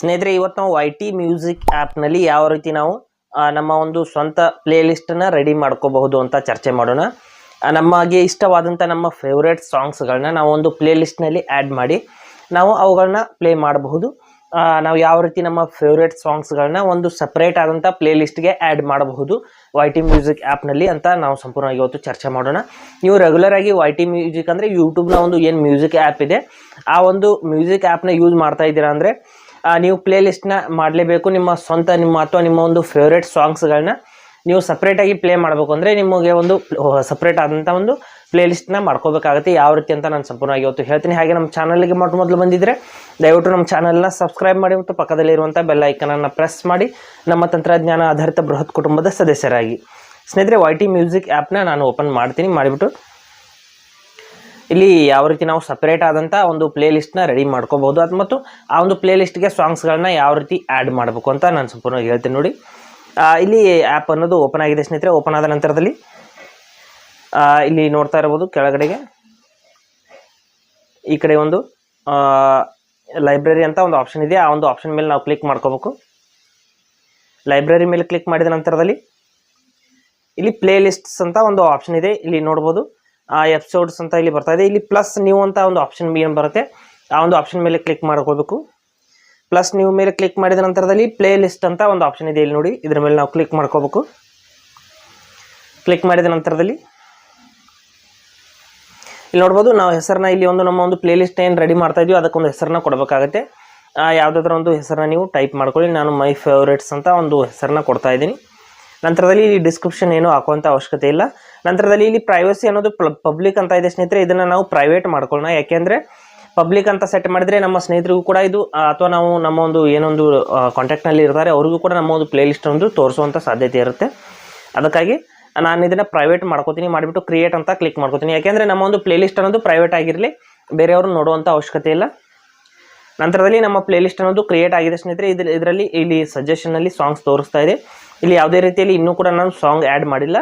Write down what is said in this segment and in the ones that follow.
ಸ್ನೇಹಿತರೆ, ಇವತ್ತು ನಾವು YT ಮ್ಯೂಸಿಕ್ ಆ್ಯಪ್ನಲ್ಲಿ ಯಾವ ರೀತಿ ನಾವು ನಮ್ಮ ಒಂದು ಸ್ವಂತ ಪ್ಲೇಲಿಸ್ಟನ್ನು ರೆಡಿ ಮಾಡ್ಕೋಬಹುದು ಅಂತ ಚರ್ಚೆ ಮಾಡೋಣ. ನಮಗೆ ಇಷ್ಟವಾದಂಥ ನಮ್ಮ ಫೇವ್ರೇಟ್ ಸಾಂಗ್ಸ್ಗಳನ್ನ ನಾವು ಒಂದು ಪ್ಲೇಲಿಸ್ಟ್ನಲ್ಲಿ ಆ್ಯಡ್ ಮಾಡಿ ನಾವು ಅವುಗಳನ್ನ ಪ್ಲೇ ಮಾಡಬಹುದು. ನಾವು ಯಾವ ರೀತಿ ನಮ್ಮ ಫೇವ್ರೇಟ್ ಸಾಂಗ್ಸ್ಗಳನ್ನ ಒಂದು ಸಪ್ರೇಟ್ ಆದಂಥ ಪ್ಲೇಲಿಸ್ಟ್ಗೆ ಆ್ಯಡ್ ಮಾಡಬಹುದು YT ಮ್ಯೂಸಿಕ್ ಆ್ಯಪ್ನಲ್ಲಿ ಅಂತ ನಾವು ಸಂಪೂರ್ಣವಾಗಿ ಇವತ್ತು ಚರ್ಚೆ ಮಾಡೋಣ. ನೀವು ರೆಗ್ಯುಲರ್ ಆಗಿ YT ಮ್ಯೂಸಿಕ್ ಅಂದರೆ ಯೂಟ್ಯೂಬ್ನ ಒಂದು ಏನು ಮ್ಯೂಸಿಕ್ ಆ್ಯಪ್ ಇದೆ, ಆ ಒಂದು ಮ್ಯೂಸಿಕ್ ಆ್ಯಪ್ನ ಯೂಸ್ ಮಾಡ್ತಾ ಇದ್ದೀರಾ ಅಂದರೆ ನೀವು ಪ್ಲೇಲಿಸ್ಟ್ನ ಮಾಡಲೇಬೇಕು. ನಿಮ್ಮ ಸ್ವಂತ ಅಥವಾ ನಿಮ್ಮ ಒಂದು ಫೇವ್ರೇಟ್ ಸಾಂಗ್ಸ್ಗಳನ್ನ ನೀವು ಸಪ್ರೇಟಾಗಿ ಪ್ಲೇ ಮಾಡಬೇಕು ಅಂದರೆ ನಿಮಗೆ ಒಂದು ಸಪ್ರೇಟ್ ಆದಂಥ ಒಂದು ಪ್ಲೇಲಿಸ್ಟ್ನ ಮಾಡ್ಕೋಬೇಕಾಗುತ್ತೆ. ಯಾವ ರೀತಿ ಅಂತ ನಾನು ಸಂಪೂರ್ಣವಾಗಿ ಇವತ್ತು ಹೇಳ್ತೀನಿ. ಹಾಗೆ ನಮ್ಮ ಚಾನಲ್ಗೆ ಮೊದಲು ಬಂದಿದ್ದರೆ ದಯವಿಟ್ಟು ನಮ್ಮ ಚಾನಲ್ನ ಸಬ್ಸ್ಕ್ರೈಬ್ ಮಾಡಿ ಮತ್ತು ಪಕ್ಕದಲ್ಲಿರುವಂಥ ಬೆಲ್ ಐಕನನ್ನು ಪ್ರೆಸ್ ಮಾಡಿ ನಮ್ಮ ತಂತ್ರಜ್ಞಾನ ಆಧಾರಿತ ಬೃಹತ್ ಕುಟುಂಬದ ಸದಸ್ಯರಾಗಿ. ಸ್ನೇಹಿತರೆ, YT ಮ್ಯೂಸಿಕ್ ಆ್ಯಪ್ನ ನಾನು ಓಪನ್ ಮಾಡ್ತೀನಿ. ಮಾಡಿಬಿಟ್ಟು ಇಲ್ಲಿ ಯಾವ ರೀತಿ ನಾವು ಸಪ್ರೇಟ್ ಆದಂಥ ಒಂದು ಪ್ಲೇಲಿಸ್ಟ್ನ ರೆಡಿ ಮಾಡ್ಕೋಬಹುದು ಅದು ಮತ್ತು ಆ ಒಂದು ಪ್ಲೇಲಿಸ್ಟ್ಗೆ ಸಾಂಗ್ಸ್ಗಳನ್ನ ಯಾವ ರೀತಿ ಆ್ಯಡ್ ಮಾಡಬೇಕು ಅಂತ ನಾನು ಸಂಪೂರ್ಣವಾಗಿ ಹೇಳ್ತೀನಿ. ನೋಡಿ, ಇಲ್ಲಿ ಆ್ಯಪ್ ಅನ್ನೋದು ಓಪನ್ ಆಗಿದೆ ಸ್ನೇಹಿತರೆ. ಓಪನ್ ಆದ ನಂತರದಲ್ಲಿ ಇಲ್ಲಿ ನೋಡ್ತಾ ಇರ್ಬೋದು ಕೆಳಗಡೆಗೆ ಈ ಕಡೆ ಒಂದು ಲೈಬ್ರರಿ ಅಂತ ಒಂದು ಆಪ್ಷನ್ ಇದೆ. ಆ ಒಂದು ಆಪ್ಷನ್ ಮೇಲೆ ನಾವು ಕ್ಲಿಕ್ ಮಾಡ್ಕೋಬೇಕು. ಲೈಬ್ರರಿ ಮೇಲೆ ಕ್ಲಿಕ್ ಮಾಡಿದ ನಂತರದಲ್ಲಿ ಇಲ್ಲಿ ಪ್ಲೇ ಲಿಸ್ಟ್ಸ್ ಅಂತ ಒಂದು ಆಪ್ಷನ್ ಇದೆ. ಇಲ್ಲಿ ನೋಡ್ಬೋದು ಎಪಿಸೋಡ್ಸ್ ಅಂತ ಇಲ್ಲಿ ಬರ್ತಾ ಇದೆ. ಇಲ್ಲಿ ಪ್ಲಸ್ ನ್ಯೂ ಅಂತ ಒಂದು ಆಪ್ಷನ್ ಏನು ಬರುತ್ತೆ, ಆ ಒಂದು ಆಪ್ಷನ್ ಮೇಲೆ ಕ್ಲಿಕ್ ಮಾಡ್ಕೋಬೇಕು. ಪ್ಲಸ್ ನ್ಯೂ ಮೇಲೆ ಕ್ಲಿಕ್ ಮಾಡಿದ ನಂತರದಲ್ಲಿ ಪ್ಲೇ ಲಿಸ್ಟ್ ಅಂತ ಒಂದು ಆಪ್ಷನ್ ಇದೆ. ಇಲ್ಲಿ ನೋಡಿ, ಇದರ ಮೇಲೆ ನಾವು ಕ್ಲಿಕ್ ಮಾಡ್ಕೋಬೇಕು. ಕ್ಲಿಕ್ ಮಾಡಿದ ನಂತರದಲ್ಲಿ ಇಲ್ಲಿ ನೋಡ್ಬೋದು ನಾವು ಹೆಸರನ್ನ ಇಲ್ಲಿ ಒಂದು ನಮ್ಮ ಒಂದು ಪ್ಲೇ ಲಿಸ್ಟ್ ಏನು ರೆಡಿ ಮಾಡ್ತಾ ಇದೀವಿ ಅದಕ್ಕೊಂದು ಹೆಸರನ್ನ ಕೊಡಬೇಕಾಗುತ್ತೆ. ಯಾವುದಾದ್ರೂ ಒಂದು ಹೆಸರನ್ನ ನೀವು ಟೈಪ್ ಮಾಡ್ಕೊಳ್ಳಿ. ನಾನು ಮೈ ಫೇವ್ರೇಟ್ಸ್ ಅಂತ ಒಂದು ಹೆಸರನ್ನ ಕೊಡ್ತಾ ಇದ್ದೀನಿ. ನಂತರದಲ್ಲಿ ಇಲ್ಲಿ ಡಿಸ್ಕ್ರಿಪ್ಷನ್ ಏನು ಹಾಕುವಂಥ ಅವಶ್ಯಕತೆ ಇಲ್ಲ. ನಂತರದಲ್ಲಿ ಇಲ್ಲಿ ಪ್ರೈವಸಿ ಅನ್ನೋದು ಪಬ್ಲಿಕ್ ಅಂತ ಇದೆ ಸ್ನೇಹಿತರೆ. ಇದನ್ನು ನಾವು ಪ್ರೈವೇಟ್ ಮಾಡ್ಕೊಳ್ಳೋಣ. ಯಾಕೆಂದರೆ ಪಬ್ಲಿಕ್ ಅಂತ ಸೆಟ್ ಮಾಡಿದರೆ ನಮ್ಮ ಸ್ನೇಹಿತರಿಗೂ ಕೂಡ ಇದು ಅಥವಾ ನಾವು ನಮ್ಮ ಒಂದು ಏನೊಂದು ಕಾಂಟ್ಯಾಕ್ಟ್ನಲ್ಲಿ ಇರ್ತಾರೆ ಅವ್ರಿಗೂ ಕೂಡ ನಮ್ಮ ಒಂದು ಪ್ಲೇ ಲಿಸ್ಟ್ ಒಂದು ತೋರಿಸುವಂಥ ಸಾಧ್ಯತೆ ಇರುತ್ತೆ. ಅದಕ್ಕಾಗಿ ನಾನು ಇದನ್ನು ಪ್ರೈವೇಟ್ ಮಾಡ್ಕೋತೀನಿ. ಮಾಡಿಬಿಟ್ಟು ಕ್ರಿಯೇಟ್ ಅಂತ ಕ್ಲಿಕ್ ಮಾಡ್ಕೋತೀನಿ. ಯಾಕೆಂದರೆ ನಮ್ಮ ಒಂದು ಪ್ಲೇ ಲಿಸ್ಟ್ ಅನ್ನೋದು ಪ್ರೈವೇಟ್ ಆಗಿರಲಿ, ಬೇರೆಯವರು ನೋಡುವಂಥ ಅವಶ್ಯಕತೆ ಇಲ್ಲ. ನಂತರದಲ್ಲಿ ನಮ್ಮ ಪ್ಲೇ ಲಿಸ್ಟ್ ಅನ್ನೋದು ಕ್ರಿಯೇಟ್ ಆಗಿದೆ ಸ್ನೇಹಿತರೆ. ಇದರಲ್ಲಿ ಇಲ್ಲಿ ಸಜೆಷನಲ್ಲಿ ಸಾಂಗ್ಸ್ ತೋರಿಸ್ತಾ ಇದೆ. ಇಲ್ಲಿ ಯಾವುದೇ ರೀತಿಯಲ್ಲಿ ಇನ್ನೂ ಕೂಡ ನಾನು ಸಾಂಗ್ ಆ್ಯಡ್ ಮಾಡಿಲ್ಲ.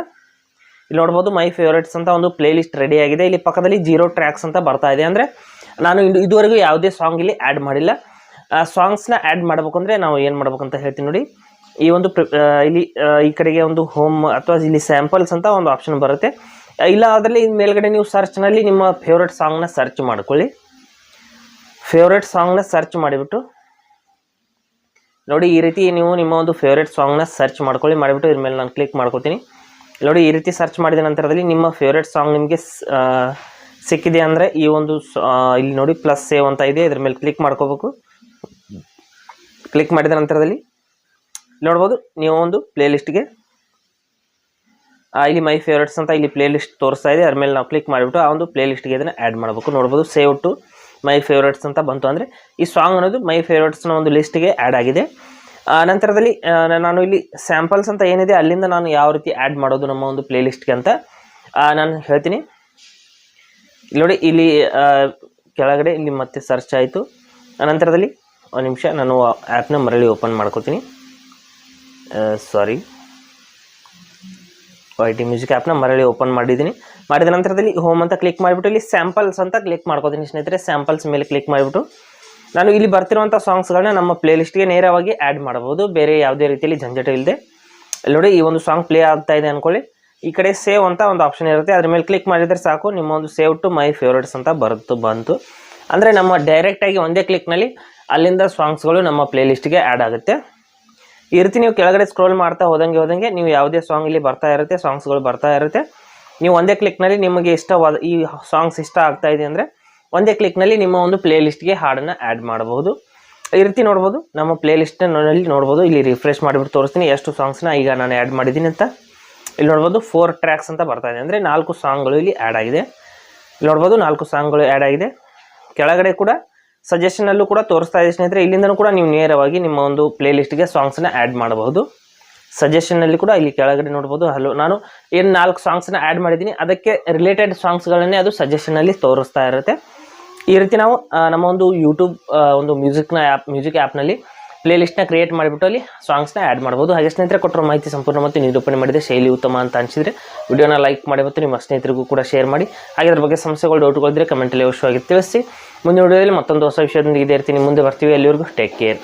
ಇಲ್ಲಿ ನೋಡ್ಬೋದು ಮೈ ಫೇವ್ರೇಟ್ಸ್ ಅಂತ ಒಂದು ಪ್ಲೇ ಲಿಸ್ಟ್ ರೆಡಿ ಆಗಿದೆ. ಇಲ್ಲಿ ಪಕ್ಕದಲ್ಲಿ 0 ಟ್ರ್ಯಾಕ್ಸ್ ಅಂತ ಬರ್ತಾ ಇದೆ. ಅಂದರೆ ನಾನು ಇದುವರೆಗೂ ಯಾವುದೇ ಸಾಂಗ್ ಇಲ್ಲಿ ಆ್ಯಡ್ ಮಾಡಿಲ್ಲ. ಸಾಂಗ್ಸ್ನ ಆ್ಯಡ್ ಮಾಡಬೇಕು ಅಂದರೆ ನಾವು ಏನು ಮಾಡ್ಬೇಕಂತ ಹೇಳ್ತೀನಿ ನೋಡಿ. ಈ ಒಂದು ಇಲ್ಲಿ ಈ ಕಡೆಗೆ ಒಂದು ಹೋಮ್ ಅಥವಾ ಇಲ್ಲಿ ಸ್ಯಾಂಪಲ್ಸ್ ಅಂತ ಒಂದು ಆಪ್ಷನ್ ಬರುತ್ತೆ. ಇಲ್ಲ ಅದರಲ್ಲಿ ಮೇಲ್ಗಡೆ ನೀವು ಸರ್ಚ್ನಲ್ಲಿ ನಿಮ್ಮ ಫೇವ್ರೇಟ್ ಸಾಂಗ್ನ ಸರ್ಚ್ ಮಾಡ್ಕೊಳ್ಳಿ. ಫೇವ್ರೇಟ್ ಸಾಂಗ್ನ ಸರ್ಚ್ ಮಾಡಿಬಿಟ್ಟು ನೋಡಿ, ಈ ರೀತಿ ನೀವು ನಿಮ್ಮ ಒಂದು ಫೇವ್ರೇಟ್ ಸಾಂಗ್ನ ಸರ್ಚ್ ಮಾಡ್ಕೊಳ್ಳಿ. ಮಾಡಿಬಿಟ್ಟು ಇದ್ರ ಮೇಲೆ ನಾನು ಕ್ಲಿಕ್ ಮಾಡ್ಕೊತೀನಿ. ನೋಡಿ, ಈ ರೀತಿ ಸರ್ಚ್ ಮಾಡಿದ ನಂತರದಲ್ಲಿ ನಿಮ್ಮ ಫೇವ್ರೇಟ್ ಸಾಂಗ್ ನಿಮಗೆ ಸಿಕ್ಕಿದೆ ಅಂದರೆ ಈ ಒಂದು ಇಲ್ಲಿ ನೋಡಿ ಪ್ಲಸ್ ಸೇವ್ ಅಂತ ಇದೆ. ಇದ್ರ ಮೇಲೆ ಕ್ಲಿಕ್ ಮಾಡ್ಕೋಬೇಕು. ಕ್ಲಿಕ್ ಮಾಡಿದ ನಂತರದಲ್ಲಿ ನೋಡ್ಬೋದು ನೀವು ಒಂದು ಪ್ಲೇ ಲಿಸ್ಟ್ಗೆ ಇಲ್ಲಿ ಮೈ ಫೇವ್ರೇಟ್ಸ್ ಅಂತ ಇಲ್ಲಿ ಪ್ಲೇ ಲಿಸ್ಟ್ ತೋರಿಸ್ತಾ ಇದೆ. ಅದ್ರ ಮೇಲೆ ನಾವು ಕ್ಲಿಕ್ ಮಾಡಿಬಿಟ್ಟು ಆ ಒಂದು ಪ್ಲೇ ಲಿಸ್ಟ್ಗೆ ಇದನ್ನು ಆ್ಯಡ್ ಮಾಡಬೇಕು. ನೋಡ್ಬೋದು ಸೇವ್ ಟು ಮೈ ಫೇವ್ರೇಟ್ಸ್ ಅಂತ ಬಂತು. ಅಂದರೆ ಈ ಸಾಂಗ್ ಅನ್ನೋದು ಮೈ ಫೇವ್ರೇಟ್ಸ್ನ ಒಂದು ಲಿಸ್ಟ್ಗೆ ಆ್ಯಡ್ ಆಗಿದೆ. ನಂತರದಲ್ಲಿ ನಾನು ಇಲ್ಲಿ ಸ್ಯಾಂಪಲ್ಸ್ ಅಂತ ಏನಿದೆ ಅಲ್ಲಿಂದ ನಾನು ಯಾವ ರೀತಿ ಆ್ಯಡ್ ಮಾಡೋದು ನಮ್ಮ ಒಂದು ಪ್ಲೇ ಲಿಸ್ಟ್ಗೆ ಅಂತ ನಾನು ಹೇಳ್ತೀನಿ. ಇಲ್ಲಿ ನೋಡಿ, ಇಲ್ಲಿ ಕೆಳಗಡೆ ಇಲ್ಲಿ ಮತ್ತೆ ಸರ್ಚ್ ಆಯಿತು. ನಂತರದಲ್ಲಿ ಒಂದು ನಿಮಿಷ ನಾನು ಆ್ಯಪ್ನ ಮರಳಿ ಓಪನ್ ಮಾಡ್ಕೋತೀನಿ. ಸಾರಿ, YT ಮ್ಯೂಸಿಕ್ ಆ್ಯಪ್ನ ಮರಳಿ ಓಪನ್ ಮಾಡಿದ್ದೀನಿ. ಮಾಡಿದ ನಂತರದಲ್ಲಿ ಹೋಮ್ ಅಂತ ಕ್ಲಿಕ್ ಮಾಡಿಬಿಟ್ಟು ಇಲ್ಲಿ ಸ್ಯಾಂಪಲ್ಸ್ ಅಂತ ಕ್ಲಿಕ್ ಮಾಡ್ಕೋತೀನಿ ಸ್ನೇಹಿತರೆ. ಸ್ಯಾಂಪಲ್ಸ್ ಮೇಲೆ ಕ್ಲಿಕ್ ಮಾಡಿಬಿಟ್ಟು ನಾನು ಇಲ್ಲಿ ಬರ್ತಿರುವಂಥ ಸಾಂಗ್ಸ್ಗಳನ್ನ ನಮ್ಮ ಪ್ಲೇ ಲಿಸ್ಟ್ಗೆ ನೇರವಾಗಿ ಆ್ಯಡ್ ಮಾಡಬಹುದು, ಬೇರೆ ಯಾವುದೇ ರೀತಿಯಲ್ಲಿ ಜಂಜಟ ಇಲ್ಲದೆ. ಇಲ್ಲಿ ನೋಡಿ, ಈ ಒಂದು ಸಾಂಗ್ ಪ್ಲೇ ಆಗ್ತಾ ಇದೆ ಅಂದ್ಕೊಳ್ಳಿ. ಈ ಕಡೆ ಸೇವ್ ಅಂತ ಒಂದು ಆಪ್ಷನ್ ಇರುತ್ತೆ. ಅದ್ರ ಮೇಲೆ ಕ್ಲಿಕ್ ಮಾಡಿದರೆ ಸಾಕು, ನಿಮ್ಮ ಒಂದು ಸೇವ್ ಟು ಮೈ ಫೇವ್ರೇಟ್ಸ್ ಅಂತ ಬಂತು. ಅಂದರೆ ನಮ್ಮ ಡೈರೆಕ್ಟಾಗಿ ಒಂದೇ ಕ್ಲಿಕ್ನಲ್ಲಿ ಅಲ್ಲಿಂದ ಸಾಂಗ್ಸ್ಗಳು ನಮ್ಮ ಪ್ಲೇ ಲಿಸ್ಟ್ಗೆ ಆ್ಯಡ್ ಆಗುತ್ತೆ. ಈ ರೀತಿ ನೀವು ಕೆಳಗಡೆ ಸ್ಕ್ರೋಲ್ ಮಾಡ್ತಾ ಹೋದಂಗೆ ನೀವು ಯಾವುದೇ ಸಾಂಗ್ ಇಲ್ಲಿ ಬರ್ತಾ ಇರುತ್ತೆ, ಸಾಂಗ್ಸ್ಗಳು ಬರ್ತಾ ಇರುತ್ತೆ. ನೀವು ಒಂದೇ ಕ್ಲಿಕ್ನಲ್ಲಿ ನಿಮಗೆ ಇಷ್ಟವಾದ ಈ ಸಾಂಗ್ಸ್ ಇಷ್ಟ ಆಗ್ತಾ ಇದೆ ಅಂದರೆ ಒಂದೇ ಕ್ಲಿಕ್ನಲ್ಲಿ ನಿಮ್ಮ ಒಂದು ಪ್ಲೇ ಲಿಸ್ಟ್ಗೆ ಹಾಡನ್ನು ಆ್ಯಡ್ ಮಾಡಬಹುದು. ಈ ರೀತಿ ನೋಡ್ಬೋದು ನಮ್ಮ ಪ್ಲೇ ಲಿಸ್ಟ್ನಲ್ಲಿ ನೋಡ್ಬೋದು. ಇಲ್ಲಿ ರಿಫ್ರೆಶ್ ಮಾಡಿಬಿಟ್ಟು ತೋರಿಸ್ತೀನಿ ಎಷ್ಟು ಸಾಂಗ್ಸ್ನ ಈಗ ನಾನು ಆ್ಯಡ್ ಮಾಡಿದ್ದೀನಿ ಅಂತ. ಇಲ್ಲಿ ನೋಡ್ಬೋದು 4 ಟ್ರ್ಯಾಕ್ಸ್ ಅಂತ ಬರ್ತಾ ಇದೆ. ಅಂದರೆ 4 ಸಾಂಗ್ಗಳು ಇಲ್ಲಿ ಆ್ಯಡ್ ಆಗಿದೆ. ಇಲ್ಲಿ ನೋಡ್ಬೋದು 4 ಸಾಂಗ್ಗಳು ಆ್ಯಡ್ ಆಗಿದೆ. ಕೆಳಗಡೆ ಕೂಡ ಸಜೆಷನಲ್ಲೂ ಕೂಡ ತೋರಿಸ್ತಾ ಇದೆ ಸ್ನೇಹಿತರೆ. ಇಲ್ಲಿಂದನೂ ಕೂಡ ನೀವು ನೇರವಾಗಿ ನಿಮ್ಮ ಒಂದು ಪ್ಲೇ ಲಿಸ್ಟ್ಗೆ ಸಾಂಗ್ಸ್ನ ಆ್ಯಡ್ ಮಾಡಬಹುದು. ಸಜೆಷನ್ನಲ್ಲಿ ಕೂಡ ಇಲ್ಲಿ ಕೆಳಗಡೆ ನೋಡ್ಬೋದು. ನಾನು ಏನು 4 ಸಾಂಗ್ಸ್ನ ಆ್ಯಡ್ ಮಾಡಿದ್ದೀನಿ ಅದಕ್ಕೆ ರಿಲೇಟೆಡ್ ಸಾಂಗ್ಸ್ಗಳನ್ನೇ ಅದು ಸಜೆಷನಲ್ಲಿ ತೋರಿಸ್ತಾ ಇರುತ್ತೆ. ಈ ರೀತಿ ನಾವು ನಮ್ಮ ಒಂದು ಯೂಟ್ಯೂಬ್ ಒಂದು ಮ್ಯೂಸಿಕ್ ಆ್ಯಪ್ನಲ್ಲಿ ಪ್ಲೇ ಲಿಸ್ಟ್ನ ಕ್ರಿಯೇಟ್ ಮಾಡಿಬಿಟ್ಟು ಅಲ್ಲಿ ಸಾಂಗ್ಸ್ನ ಆ್ಯಡ್ ಮಾಡ್ಬೋದು. ಹಾಗೆ ಸ್ನೇಹಿತರೆ, ಕೊಟ್ಟಿರೋ ಮಾಹಿತಿ ಸಂಪೂರ್ಣ ಮತ್ತು ನಿರೂಪಣೆ ಮಾಡಿದೆ ಶೈಲಿ ಉತ್ತಮ ಅಂತ ಅನಿಸಿದರೆ ವಿಡಿಯೋನ ಲೈಕ್ ಮಾಡಿ ಮತ್ತು ನಿಮ್ಮ ಸ್ನೇಹಿತರಿಗೂ ಕೂಡ ಶೇರ್ ಮಾಡಿ. ಹಾಗೆ ಅದ್ರ ಬಗ್ಗೆ ಸಮಸ್ಯೆಗಳು ಡೌಟ್ಗಳಿದ್ದರೆ ಕಮೆಂಟಲ್ಲಿ ಅವಶ್ಯವಾಗಿ ತಿಳಿಸಿ. ಮುಂದಿನ ವಿಡಿಯೋದಲ್ಲಿ ಮತ್ತೊಂದು ಹೊಸ ವಿಷಯದೊಂದಿಗೆ ಇದೇ ಇರ್ತೀನಿ ಮುಂದೆ ಬರ್ತೀವಿ. ಅಲ್ಲಿವರೆಗೂ ಟೇಕ್ ಕೇರ್.